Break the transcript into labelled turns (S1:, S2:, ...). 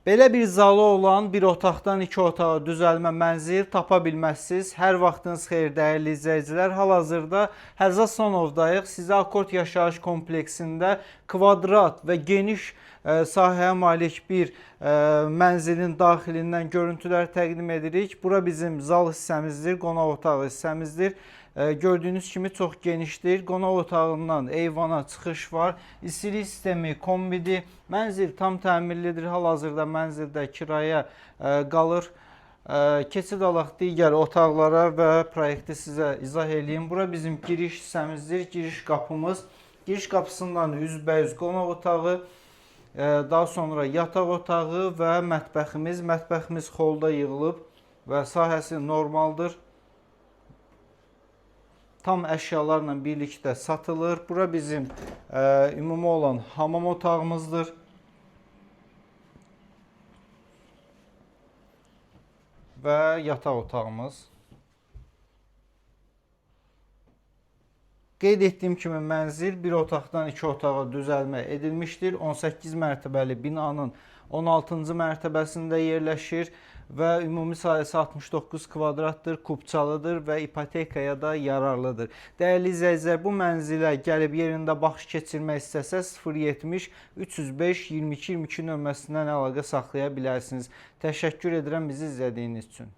S1: Belə bir zalı olan bir otaqdan iki otağa düzəlmə mənzil tapa bilməzsiniz. Hər vaxtınız xeyir dəyərli izləyicilər. Hal-hazırda Həzrətsanovdayıq. Sizə Akord yaşayış kompleksində kvadrat və geniş sahəyə malik bir mənzilin daxilindən görüntülər təqdim edirik. Bura bizim zal hissəmizdir, qonaq otağı hissəmizdir. Gördüyünüz kimi çox genişdir. Qonaq otağından eyvana çıxış var. İstilik sistemi kombidir. Mənzil tam təmirlidir. Hal-hazırda mənzildə kiraya qalır. Keçid alaq digər otaqlara və proyekti sizə izah edeyim. Bura bizim giriş hissəmizdir. Giriş qapımız. Giriş qapısından üzbəüz qonaq otağı, daha sonra yataq otağı və mətbəximiz. Mətbəximiz xolda yığılıb və sahəsi normaldır. Tam əşyalarla birlikdə satılır. Bura bizim ümumi olan hamam otağımızdır. Və yataq otağımız. Qeyd etdiyim kimi mənzil bir otaqdan iki otağa düzəlmə edilmişdir. 18 mərtəbəli binanın 16-cı mərtəbəsində yerləşir və ümumi sahəsi 69 kvadratdır, kubçalıdır və ipotekaya da yararlıdır. Dəyərli izləyicilər, bu mənzilə gəlib yerində baxış keçirmək istəsəz 070 305 22 22 nömrəsindən əlaqə saxlaya bilərsiniz. Təşəkkür edirəm bizi izlədiyiniz üçün.